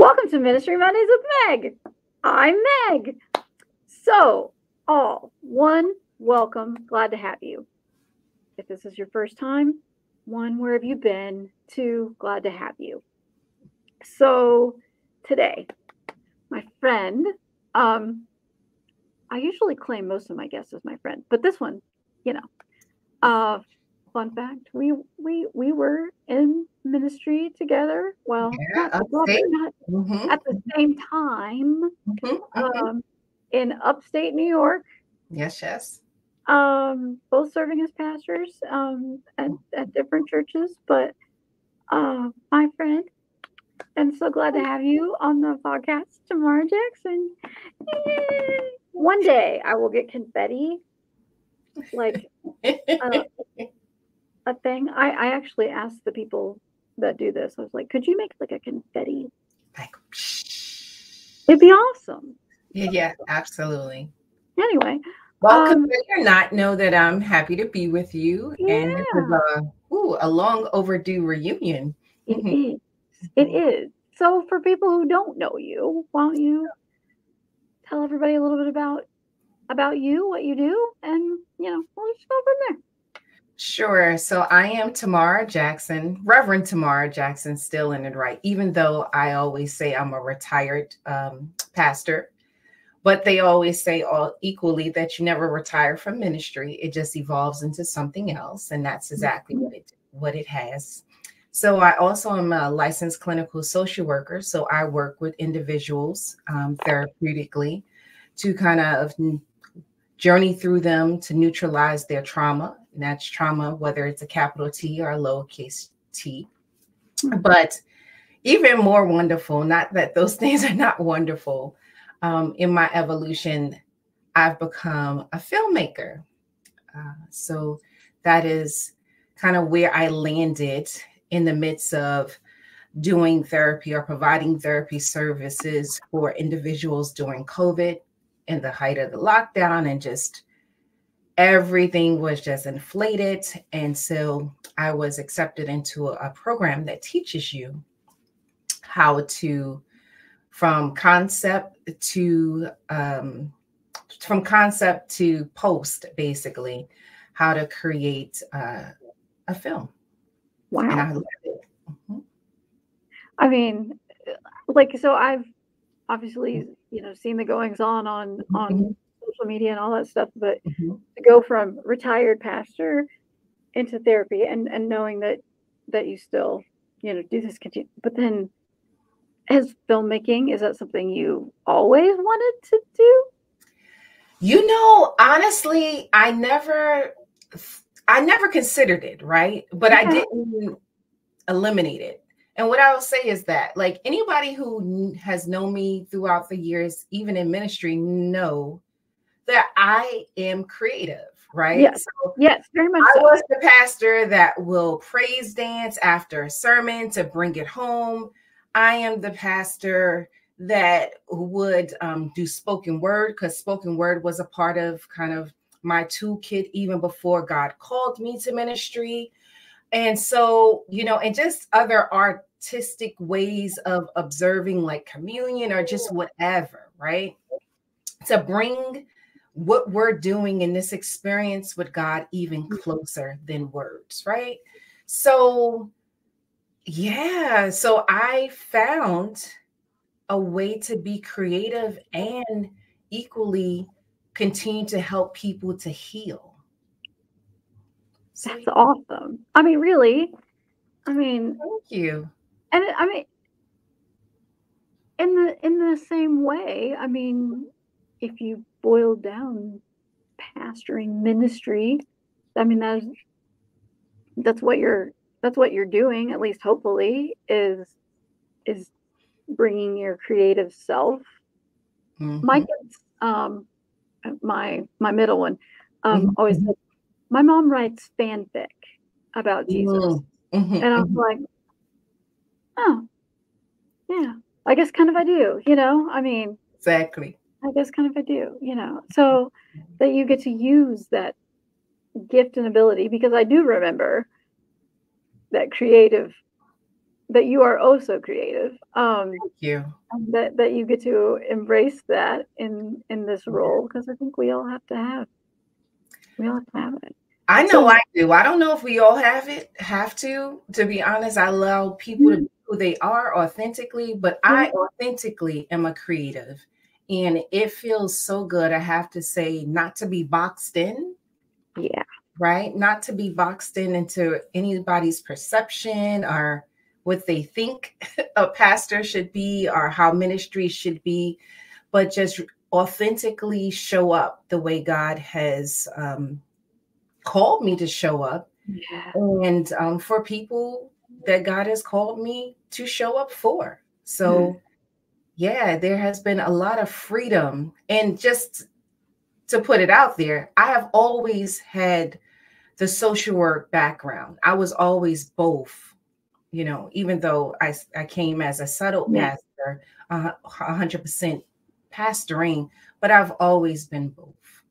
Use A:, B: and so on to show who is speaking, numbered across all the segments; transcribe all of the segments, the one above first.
A: Welcome to Ministry Mondays with Meg. I'm Meg. So, welcome. Glad to have you. If this is your first time, one, where have you been? Two, glad to have you. So, today, my friend, I usually claim most of my guests as my friend, but this one, fun fact, we were in ministry together. Well,
B: yeah,
A: not at the same time, in upstate New York.
B: Yes.
A: Both serving as pastors at different churches, but my friend, and so glad to have you on the podcast, Tamara Jackson. Yay. One day I will get confetti, like a thing. I actually asked the people that do this. I was like, could you make like a confetti? It'd be awesome.
B: Yeah, absolutely.
A: Anyway.
B: Well, consider not know that I'm happy to be with you.
A: Yeah.
B: And this is a long overdue reunion.
A: It is. It is. So for people who don't know you, why don't you tell everybody a little bit about you, what you do, and we'll just go from there.
B: Sure. So I am Tamara Jackson, Reverend Tamara Jackson, still in it right, even though I always say I'm a retired pastor. But they always say all equally that you never retire from ministry. It just evolves into something else. And that's exactly what it has. So I also am a licensed clinical social worker. So I work with individuals therapeutically to kind of journey through them to neutralize their trauma. And that's trauma, whether it's a capital T or a lowercase t. But even more wonderful, not that those things are not wonderful, in my evolution, I've become a filmmaker. So that is kind of where I landed in the midst of doing therapy or providing therapy services for individuals during COVID and the height of the lockdown, and just everything was just inflated. And so I was accepted into a program that teaches you how to, from concept to post, basically, how to create a film.
A: Wow.
B: And I love it.
A: I mean, so I've obviously, seen the goings on social media and all that stuff, but to go from retired pastor into therapy and knowing that you still, do this continue, but then as filmmaking, is that something you always wanted to do?
B: Honestly, I never considered it, right? But I didn't eliminate it. And what I will say is that, like, anybody who has known me throughout the years, even in ministry, know that I am creative, right?
A: Yes, yes, very much so.
B: I was the pastor that will praise dance after a sermon to bring it home. I am the pastor that would do spoken word, because spoken word was a part of kind of my toolkit even before God called me to ministry. And so, and just other artistic ways of observing, like communion or just whatever, right? To bring what we're doing in this experience with God even closer than words, right? So, so I found a way to be creative and equally continue to help people to heal.
A: That's awesome. I mean, really.
B: Thank you.
A: And I mean, in the same way, I mean, if you boil down pastoring ministry, I mean, that's what you're doing, at least hopefully, is bringing your creative self. My kids, my middle one, always said, my mom writes fanfic about Jesus. And I was like, oh, yeah, I guess kind of I do, I mean,
B: exactly.
A: I guess kind of I do, so that you get to use that gift and ability, because I do remember that creative that you are oh so creative.
B: Thank you.
A: That you get to embrace that in this role, because I think we all have to have it.
B: I know
A: So
B: I do. I don't know if we all have to be honest. I allow people to be who they are authentically, but I authentically am a creative. And it feels so good, I have to say, not to be boxed in.
A: yeah.
B: Right? Not to be boxed in into anybody's perception or what they think a pastor should be or how ministry should be, but just authentically show up the way God has called me to show up,
A: Yeah.
B: and for people that God has called me to show up for. So, yeah, there has been a lot of freedom. And just to put it out there, I have always had the social work background. I was always both, even though I came as a settled
A: Yeah.
B: pastor, 100% pastoring, but I've always been both.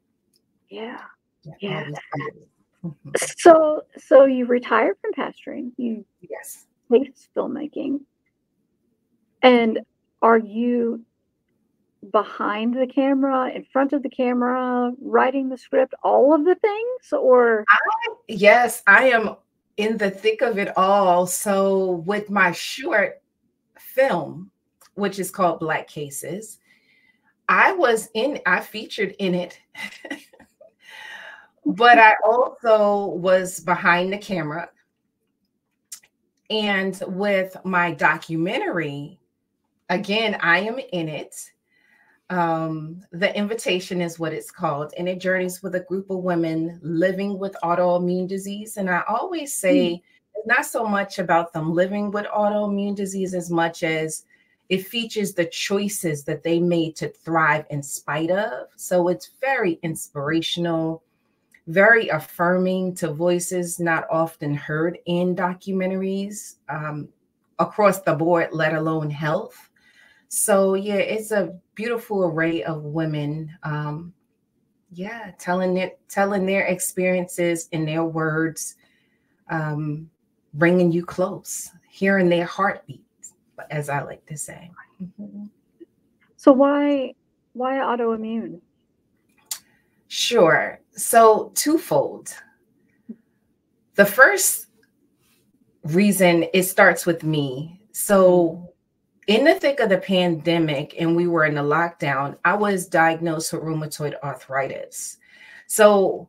A: Yeah.
B: Yeah,
A: Yeah.
B: always been both. Mhm.
A: So you retired from pastoring, you
B: Yes.
A: faced filmmaking, and are you behind the camera, in front of the camera, writing the script, all of the things, or
B: Yes, I am in the thick of it all. So with my short film, which is called Black Cases, I featured in it, but I also was behind the camera. And with my documentary, again, I am in it. The Invitation is what it's called, and it journeys with a group of women living with autoimmune disease. And I always say it's not so much about them living with autoimmune disease as much as it features the choices that they made to thrive in spite of. So it's very inspirational, very affirming to voices not often heard in documentaries across the board, let alone health. So yeah, it's a beautiful array of women. Yeah, telling their experiences in their words, bringing you close, hearing their heartbeats, as I like to say. Mhm.
A: so why autoimmune?
B: Sure. So twofold. The first reason, it starts with me. So in the thick of the pandemic and we were in the lockdown, I was diagnosed with rheumatoid arthritis. So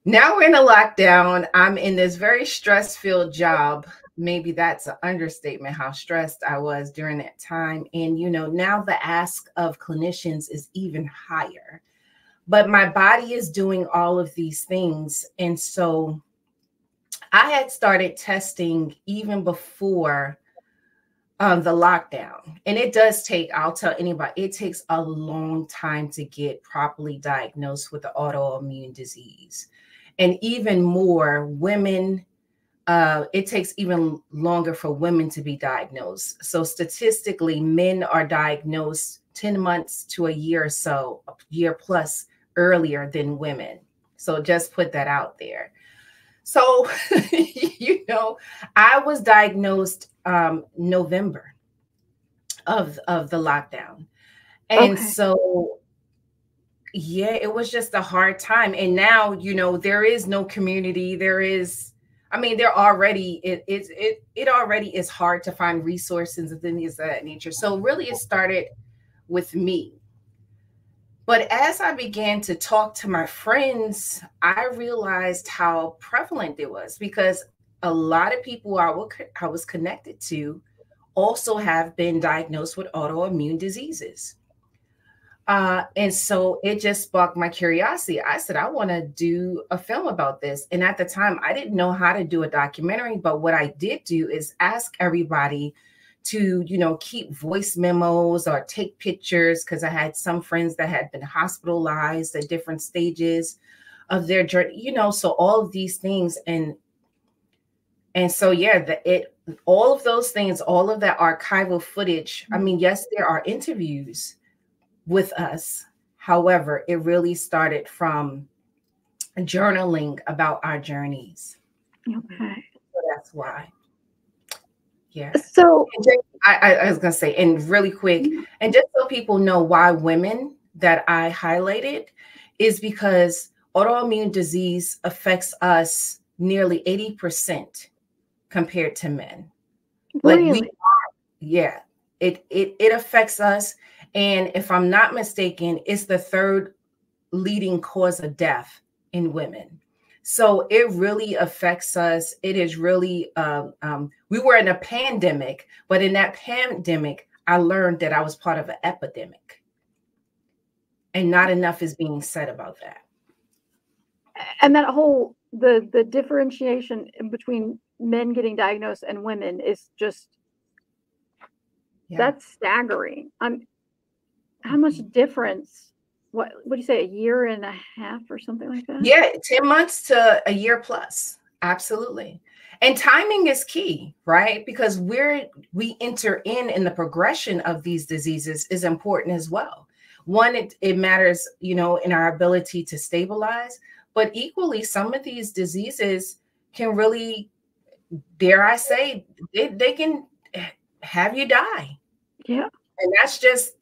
B: now we're in a lockdown. I'm in this very stress-filled job. Maybe that's an understatement how stressed I was during that time. And, now the ask of clinicians is even higher. But my body is doing all of these things. And so I had started testing even before the lockdown. And it does take, I'll tell anybody, it takes a long time to get properly diagnosed with the autoimmune disease. And even more, women, it takes even longer for women to be diagnosed. So statistically, men are diagnosed 10 months to a year or so, a year plus earlier than women. So just put that out there. So, I was diagnosed November of the lockdown. And
A: Okay.
B: so, yeah, it was just a hard time. And now, there is no community. There already, it already is hard to find resources and things of that nature. So really it started with me. But as I began to talk to my friends, I realized how prevalent it was, because a lot of people I was connected to also have been diagnosed with autoimmune diseases. And so it just sparked my curiosity. I said, I want to do a film about this. And at the time, I didn't know how to do a documentary, but what I did do is ask everybody to, keep voice memos or take pictures, because I had some friends that had been hospitalized at different stages of their journey, so all of these things. And so, yeah, all of those things, all of that archival footage. I mean, yes, there are interviews with us. However, it really started from journaling about our journeys.
A: Okay.
B: So that's why. Yeah.
A: So
B: I was going to say, and really quick, and just so people know why women that I highlighted is because autoimmune disease affects us nearly 80% compared to men. Like
A: really,
B: yeah, it affects us. And if I'm not mistaken, it's the third leading cause of death in women. So it really affects us. It is really, we were in a pandemic, but in that pandemic, I learned that I was part of an epidemic. And not enough is being said about that.
A: and that whole the differentiation between men getting diagnosed and women is just that's staggering. How much difference? What do you say? A year and a half or something like that?
B: Yeah, 10 months to a year plus. Absolutely. And timing is key, right? Because we enter in the progression of these diseases is important as well. One, it matters, you know, in our ability to stabilize, but equally, some of these diseases can really, dare I say, they can have you die.
A: Yeah.
B: And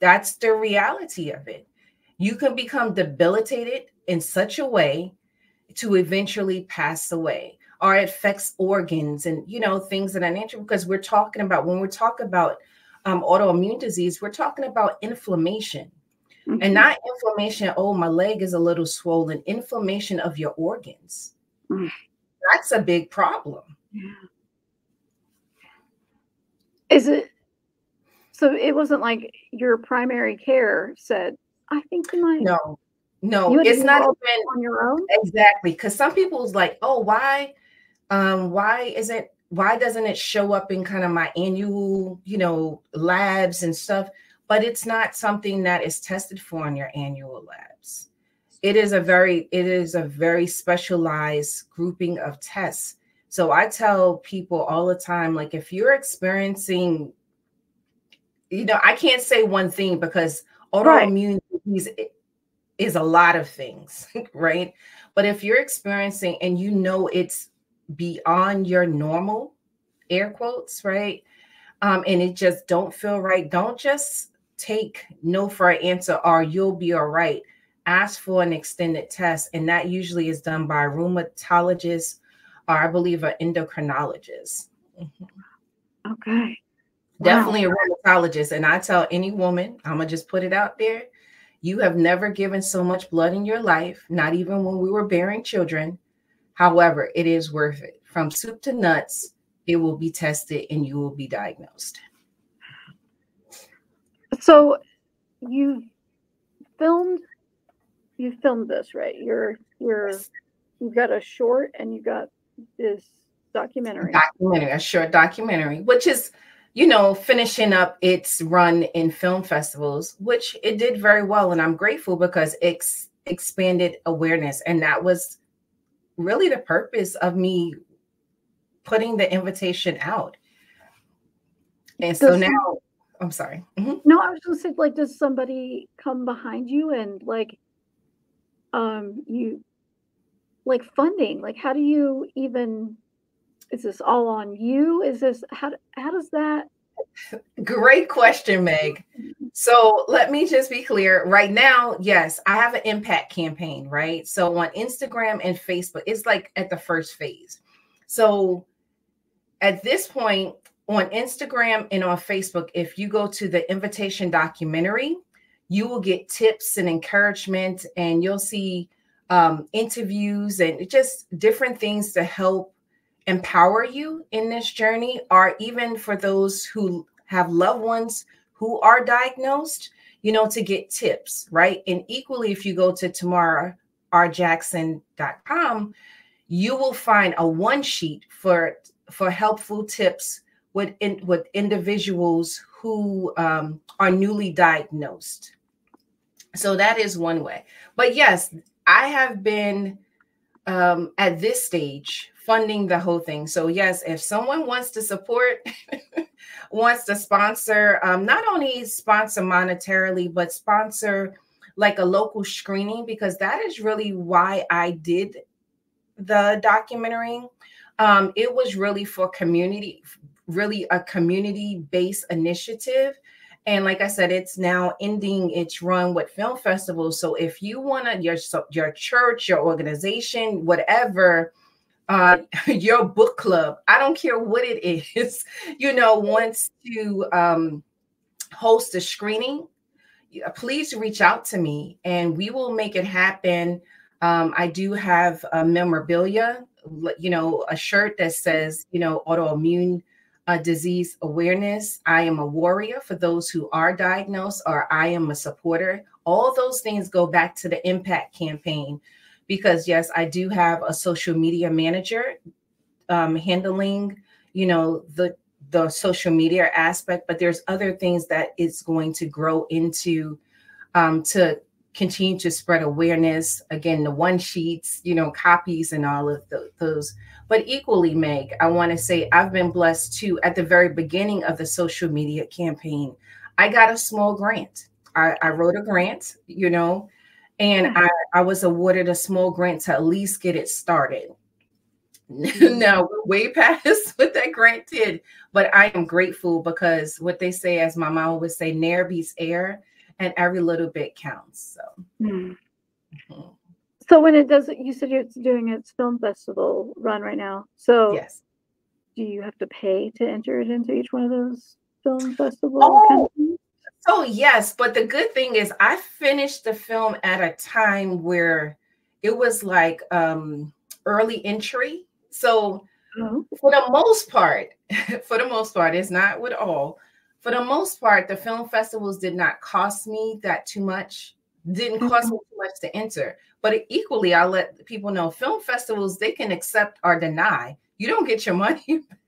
B: that's the reality of it. You can become debilitated in such a way to eventually pass away, or it affects organs and, you know, things of that nature. Because we're talking about, when we're talking about autoimmune disease, we're talking about inflammation. And not inflammation, oh, my leg is a little swollen, inflammation of your organs. That's a big problem.
A: Yeah. Is it so? It wasn't like your primary care said, I think you might.
B: No,
A: You had to
B: it's
A: do
B: not
A: all
B: even
A: on your own.
B: exactly, because some people's like, oh, why doesn't it show up in kind of my annual, you know, labs and stuff? But it's not something that is tested for in your annual labs. It is a very specialized grouping of tests. So I tell people all the time, like, if you're experiencing, you know, I can't say one thing because autoimmune disease is a lot of things, right? But if you're experiencing and you know it's beyond your normal, air quotes, right? And it just don't feel right, don't just take no for an answer or you'll be all right. Ask for an extended test. And that usually is done by a rheumatologist or I believe an endocrinologist.
A: Okay.
B: Definitely a rheumatologist. And I tell any woman, I'm going to just put it out there. You have never given so much blood in your life, not even when we were bearing children. However, it is worth it. From soup to nuts, it will be tested and you will be diagnosed.
A: So you filmed this, right? You've got a short and you've got this documentary.
B: A short documentary, which is, you know, finishing up its run in film festivals, which it did very well. And I'm grateful because it expanded awareness. And that was really the purpose of me putting the invitation out. And so now, I'm sorry.
A: No, I was just saying, like, does somebody come behind you and like, you like funding? Like, how do you even? Is this all on you? Is this how does that?
B: Great question, Meg. So let me just be clear. Right now, yes, I have an impact campaign, right? So on Instagram and Facebook, it's like at the first phase. So at this point on Instagram and on Facebook, if you go to the invitation documentary, you will get tips and encouragement, and you'll see interviews and just different things to help empower you in this journey, or even for those who have loved ones who are diagnosed, you know, to get tips, right? And equally, if you go to tamararjackson.com, you will find a one sheet for helpful tips with individuals who are newly diagnosed. So that is one way. But yes, I have been at this stage funding the whole thing. So yes, if someone wants to support, wants to sponsor, not only sponsor monetarily, but sponsor like a local screening, because that is really why I did the documentary. It was really for community really a community-based initiative. And like I said, it's now ending its run with film festivals. So if you want to, your church, your organization, whatever, your book club, I don't care what it is, wants to host a screening, please reach out to me and we will make it happen. I do have a memorabilia, a shirt that says, autoimmune disease awareness. I am a warrior for those who are diagnosed, or I am a supporter. All those things go back to the impact campaign, because yes, I do have a social media manager handling, the social media aspect, but there's other things that it's going to grow into to continue to spread awareness. Again, the one sheets, copies and all of those. But equally, Meg, I want to say I've been blessed too. At the very beginning of the social media campaign, I got a small grant. I wrote a grant, and I was awarded a small grant to at least get it started. Now we're way past what that grant did, but I am grateful because what they say, as my mom would say, ne'er beats air, and every little bit counts. So,
A: So when it does, you said it's doing its film festival run right now. So
B: yes.
A: Do you have to pay to enter it into each one of those film festival kind of things?
B: So yes, but the good thing is I finished the film at a time where it was like early entry. So for the most part, it's not with all. For the most part, the film festivals did not cost me that too much. Didn't cost me too much to enter. But equally, I'll let people know film festivals, they can accept or deny. You don't get your money back.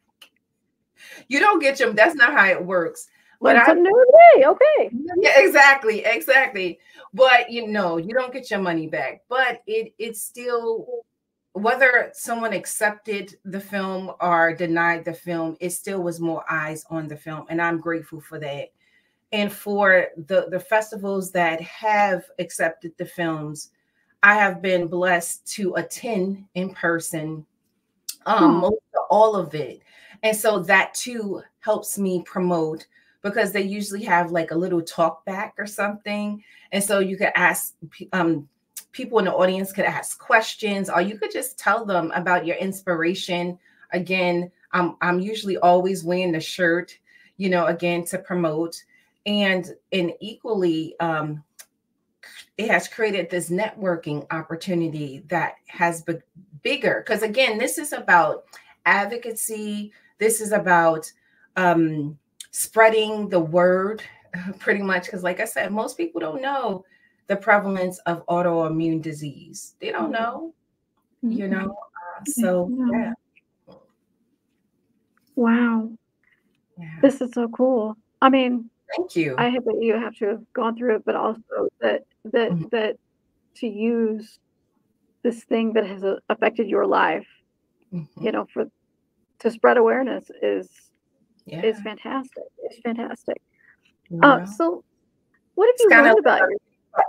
B: You don't get your, that's not how it works.
A: But something new every day. Okay.
B: Yeah, exactly. But you don't get your money back. But it's still, whether someone accepted the film or denied the film, it still was more eyes on the film. And I'm grateful for that. And for the festivals that have accepted the films, I have been blessed to attend in person, most of all of it. And so that too helps me promote, because they usually have like a little talk back or something. And so you could ask, people in the audience could ask questions, or you could just tell them about your inspiration. Again, I'm usually always wearing the shirt, again, to promote. And equally, it has created this networking opportunity that has been bigger. Because again, this is about advocacy. This is about spreading the word, pretty much. Because like I said, most people don't know the prevalence of autoimmune disease. They don't know, so yeah.
A: Wow. Yeah. This is so cool. I mean,
B: thank you.
A: I hope that you have to have gone through it, but also that to use this thing that has affected your life, to spread awareness is fantastic. It's fantastic. So what have you learned about your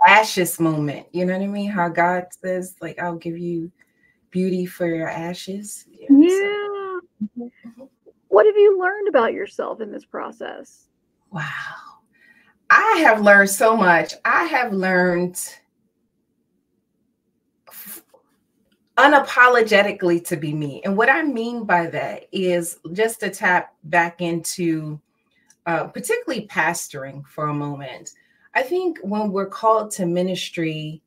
B: ashes moment? You know what I mean? How God says, like, I'll give you beauty for your ashes.
A: Yeah. What have you learned about yourself in this process?
B: Wow. I have learned so much. I have learned unapologetically to be me. And what I mean by that is just to tap back into particularly pastoring for a moment. I think when we're called to ministry,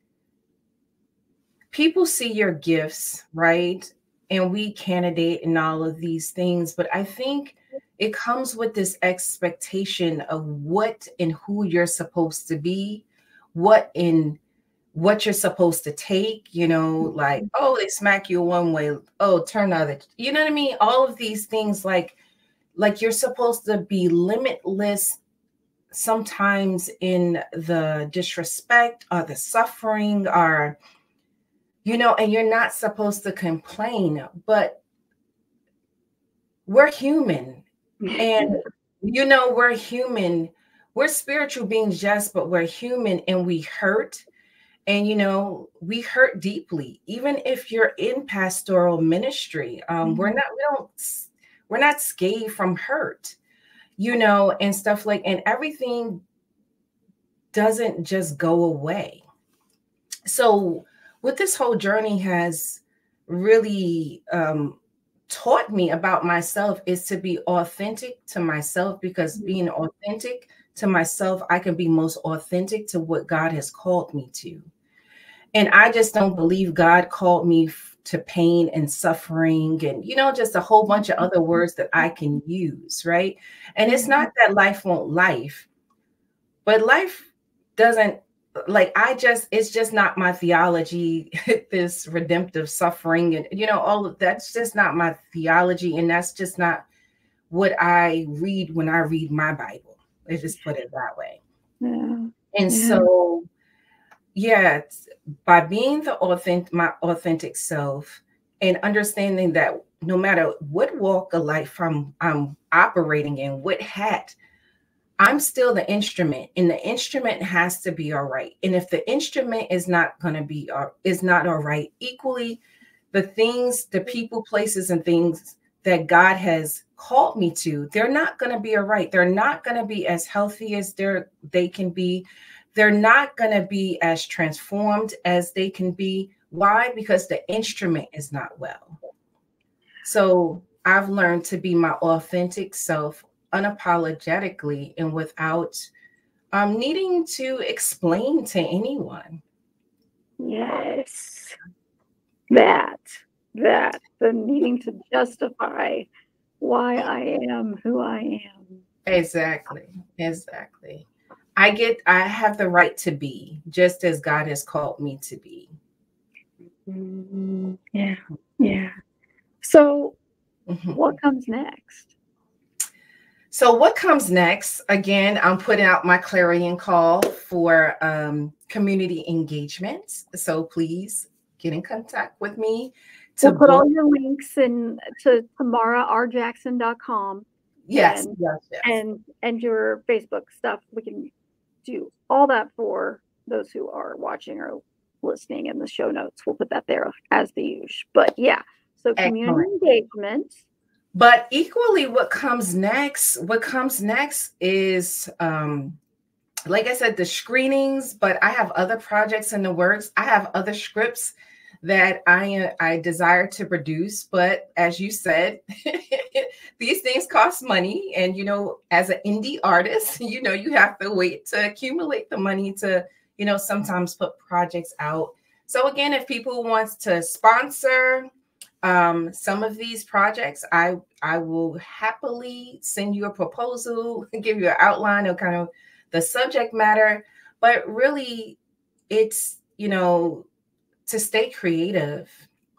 B: people see your gifts, right? And we candidate and all of these things. But I think it comes with this expectation of what and who you're supposed to be, what you're supposed to take, like, oh, they smack you one way, oh, turn the other, you know what I mean? All of these things, like you're supposed to be limitless, sometimes in the disrespect or the suffering, or, and you're not supposed to complain, but we're human. And, we're human. We're spiritual beings, yes, but we're human and we hurt. And, we hurt deeply, even if you're in pastoral ministry. we're not scathed from hurt, you know, and stuff like, and everything doesn't just go away. So what this whole journey has really taught me about myself is to be authentic to myself, because being authentic to myself, I can be most authentic to what God has called me to. And I just don't believe God called me to pain and suffering and, you know, just a whole bunch of other words that I can use, right? And it's not that life won't life, but life doesn't, like, it's just not my theology, this redemptive suffering and, you know, all of that's just not my theology. And that's just not what I read when I read my Bible. Let's just put it that way. And so, yeah, by being my authentic self and understanding that no matter what walk of life I'm operating in, what hat, I'm still the instrument, and the instrument has to be all right. And if the instrument is not going to be, is not all right, equally, the things, the people, places, and things that God has called me to, they're not going to be all right. They're not going to be as healthy as they can be. They're not going to be as transformed as they can be. Why? Because the instrument is not well. So I've learned to be my authentic self unapologetically and without needing to explain to anyone.
A: Yes. The needing to justify why I am who I am.
B: Exactly. I have the right to be just as God has called me to be.
A: Yeah. So what comes next?
B: So what comes next? Again, I'm putting out my clarion call for community engagements. So please get in contact with me.
A: We'll put all your links in to tamararjackson.com.
B: Yes.
A: And your Facebook stuff. We can do all that for those who are watching or listening in the show notes. We'll put that there as the usual. But yeah, so community engagement.
B: But equally, what comes next is, like I said, the screenings, but I have other projects in the works. I have other scripts that I desire to produce. But as you said, these things cost money. And, you know, as an indie artist, you know, you have to wait to accumulate the money to, you know, sometimes put projects out. So again, if people want to sponsor some of these projects, I will happily send you a proposal, give you an outline of kind of the subject matter. But really, it's, you know, to stay creative,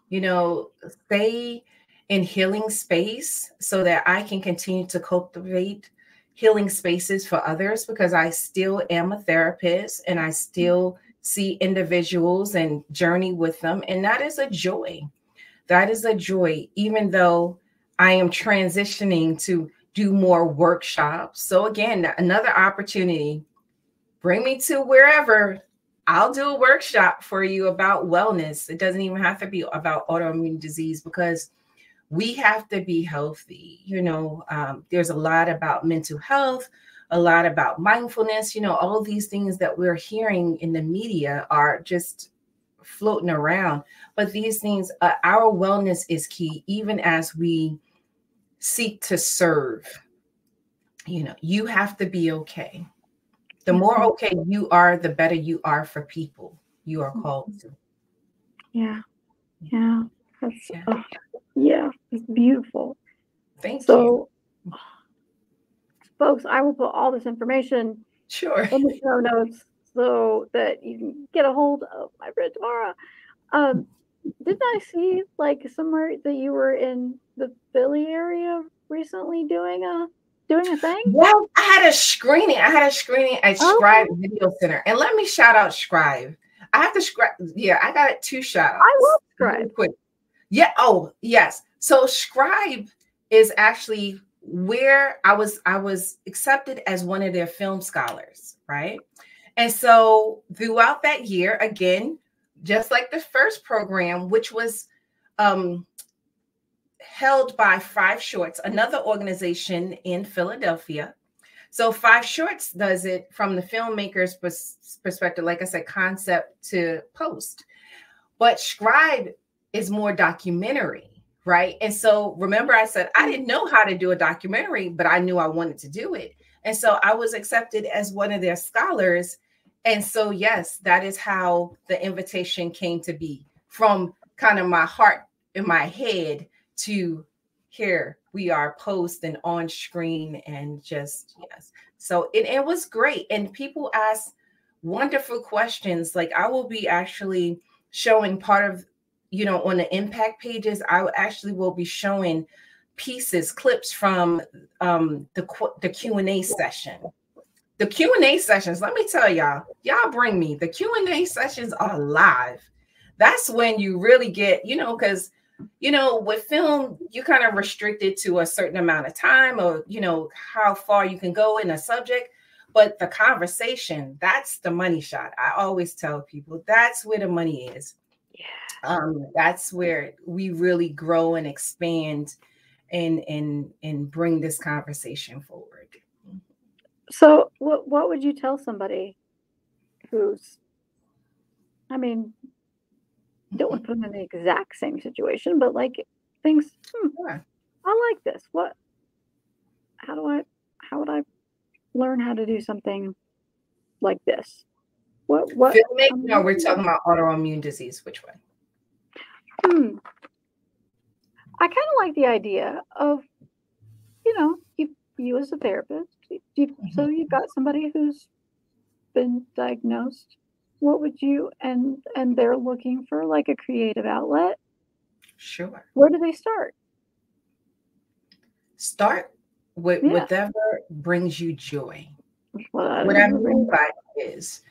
B: you know, stay in healing space so that I can continue to cultivate healing spaces for others, because I still am a therapist and I still see individuals and journey with them. And that is a joy. That is a joy, even though I am transitioning to do more workshops. So again, another opportunity, bring me to wherever. I'll do a workshop for you about wellness. It doesn't even have to be about autoimmune disease, because we have to be healthy. You know, there's a lot about mental health, a lot about mindfulness. You know, all these things that we're hearing in the media are just floating around. But these things, our wellness is key, even as we seek to serve. You know, you have to be okay. The more okay you are, the better you are for people you are called to.
A: Yeah. That's, it's beautiful.
B: Thank you.
A: Folks, I will put all this information in the show notes so that you can get a hold of my friend Tamara. Didn't I see like somewhere that you were in the Philly area recently doing a thing?
B: Well, I had a screening at Scribe Video Center. And let me shout out Scribe. I have to Scribe. Yeah, I got 2 shout outs.
A: I love Scribe.
B: Quick. Yeah. Oh, yes. So Scribe is actually where I was accepted as one of their film scholars, right? And so throughout that year, again, just like the first program, which was held by Five Shorts, another organization in Philadelphia. So Five Shorts does it from the filmmaker's perspective, like I said, concept to post. But Scribe is more documentary, right? And so remember I said I didn't know how to do a documentary, but I knew I wanted to do it. And so I was accepted as one of their scholars. And so, yes, that is how the invitation came to be, from kind of my heart in my head to here we are post and on screen, and just, yes. So it was great. And people ask wonderful questions. Like I will be actually showing part of, on the impact pages, I actually will be showing pieces, clips from the Q&A session. The Q&A sessions, let me tell y'all bring me. The Q&A sessions are live. That's when you really get, because, with film, you kind of restricted to a certain amount of time, or, how far you can go in a subject. But the conversation, that's the money shot. I always tell people that's where the money is. Yeah. That's where we really grow and expand and bring this conversation forward.
A: So what would you tell somebody who's, I mean, don't want to put them in the exact same situation, but like thinks,
B: Sure.
A: I like this. How would I learn how to do something like this? What
B: Filmmaking, or we're talking about autoimmune disease? Which way?
A: I kind of like the idea of, you as a therapist, so you've got somebody who's been diagnosed. What would you, and they're looking for like a creative outlet.
B: Sure.
A: Where do they start?
B: Start with whatever brings you joy.
A: What I
B: mean by it is,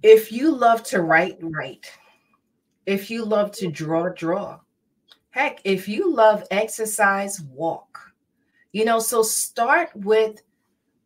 B: if you love to write, write. If you love to draw, draw. Heck, if you love exercise, walk. So start with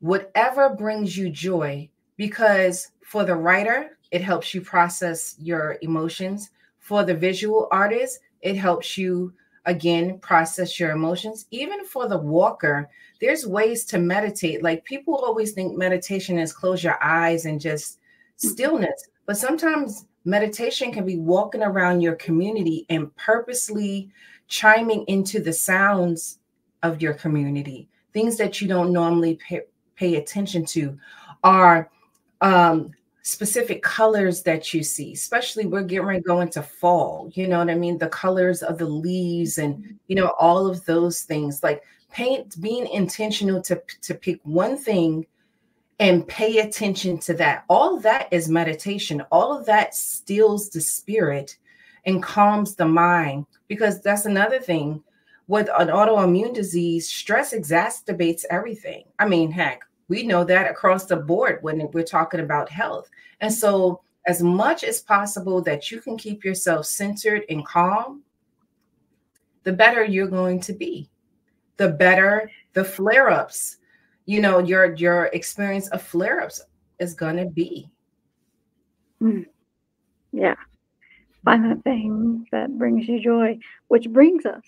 B: whatever brings you joy, because for the writer, it helps you process your emotions. For the visual artist, it helps you, again, process your emotions. Even for the walker, there's ways to meditate. Like people always think meditation is close your eyes and just stillness. But sometimes meditation can be walking around your community and purposely chiming into the sounds of your community. Things that you don't normally pay attention to are specific colors that you see, especially we're getting ready to go into fall, you know what I mean? The colors of the leaves and, all of those things, like being intentional to pick one thing and pay attention to that. All of that is meditation. All of that stills the spirit and calms the mind, because that's another thing. With an autoimmune disease, stress exacerbates everything. I mean, heck, we know that across the board when we're talking about health. And so as much as possible that you can keep yourself centered and calm, the better you're going to be. The better the flare-ups, your experience of flare-ups is going to be.
A: Yeah. Find that thing that brings you joy, which brings us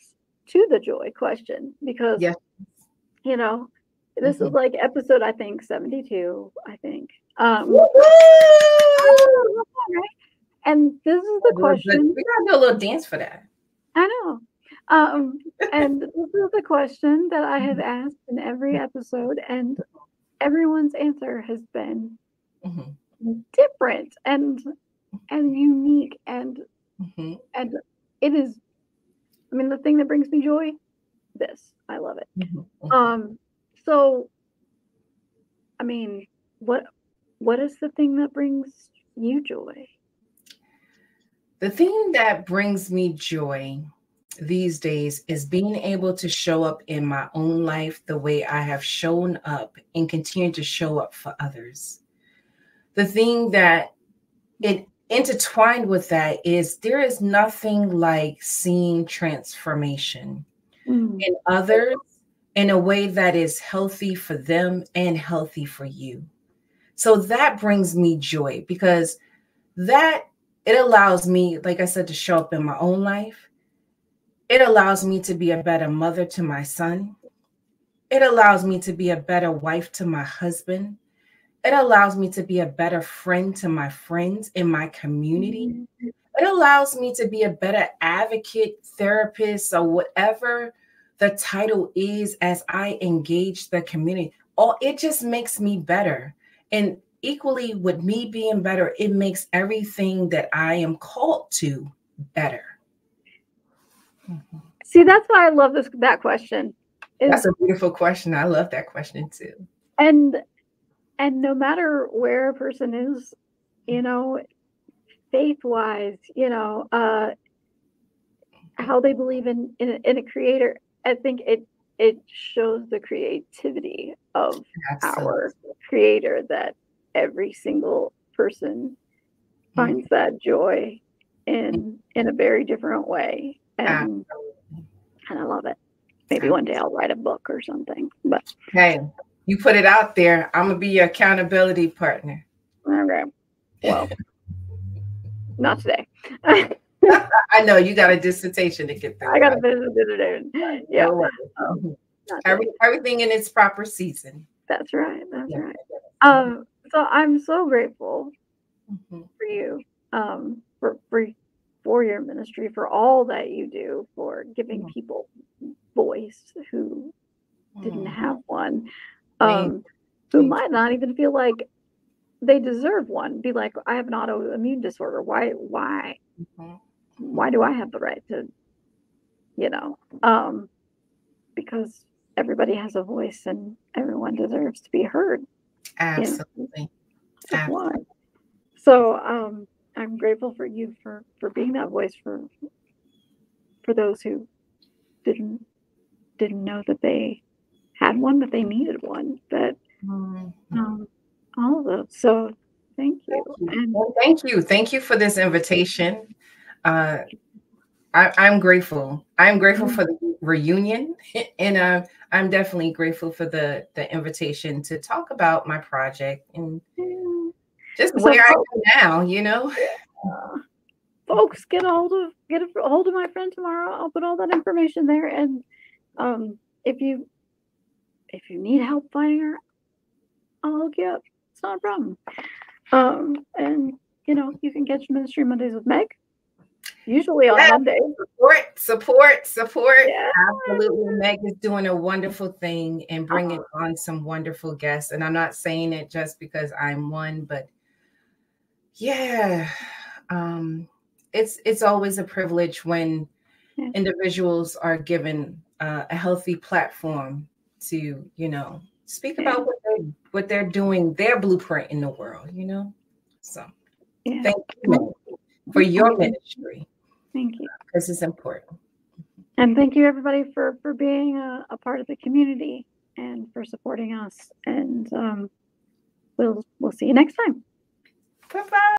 A: to the joy question, because, this is like episode, I think, 72, I think. And this is the question.
B: We gotta do a little dance for that.
A: I know. And this is the question that I have asked in every episode, and everyone's answer has been different and unique, and it is, I mean, the thing that brings me joy, this, I love it. So, I mean, what is the thing that brings you joy?
B: The thing that brings me joy these days is being able to show up in my own life the way I have shown up and continue to show up for others. The thing that it intertwined with that is there is nothing like seeing transformation in others in a way that is healthy for them and healthy for you. So that brings me joy, because it allows me, like I said, to show up in my own life. It allows me to be a better mother to my son. It allows me to be a better wife to my husband. It allows me to be a better friend to my friends in my community. It allows me to be a better advocate, therapist, or whatever the title is as I engage the community. Oh, it just makes me better. And equally with me being better, it makes everything that I am called to better.
A: See, that's why I love that question.
B: That's a beautiful question. I love that question too.
A: And no matter where a person is, you know, faith-wise, you know, how they believe in a creator, I think it shows the creativity of our creator, that every single person finds that joy in a very different way. And I love it. Maybe one day I'll write a book or something. But
B: hey, you put it out there, I'm gonna be your accountability partner.
A: Okay. Well, not today.
B: I know you got a dissertation to get through.
A: I got a dissertation. Yeah.
B: Everything in its proper season.
A: That's right. That's right. So I'm so grateful for you, for your ministry, for all that you do, for giving people voice who didn't have one, who might not even feel like they deserve one. Be like, I have an autoimmune disorder. Why do I have the right to, you know, because everybody has a voice and everyone deserves to be heard.
B: Absolutely.
A: Absolutely. So I'm grateful for you for being that voice for those who didn't know that they had one, that they needed one, that all of those. So thank you.
B: And thank you for this invitation. I'm grateful. I'm grateful for the reunion, and I'm definitely grateful for the invitation to talk about my project and just where I am now. You know,
A: folks, get a hold of my friend tomorrow. I'll put all that information there, and if you need help finding her, I'll hook you up. It's not a problem. And you know, you can catch Ministry Mondays with Meg. Usually on Monday.
B: Support. Yeah. Absolutely. Meg is doing a wonderful thing and bringing on some wonderful guests. And I'm not saying it just because I'm one, but yeah, it's always a privilege when individuals are given a healthy platform to, you know, speak about what they're doing, their blueprint in the world, you know. So thank you for your ministry.
A: Thank you.
B: This is important.
A: And thank you, everybody, for being a part of the community and for supporting us. And we'll see you next time.
B: Bye-bye.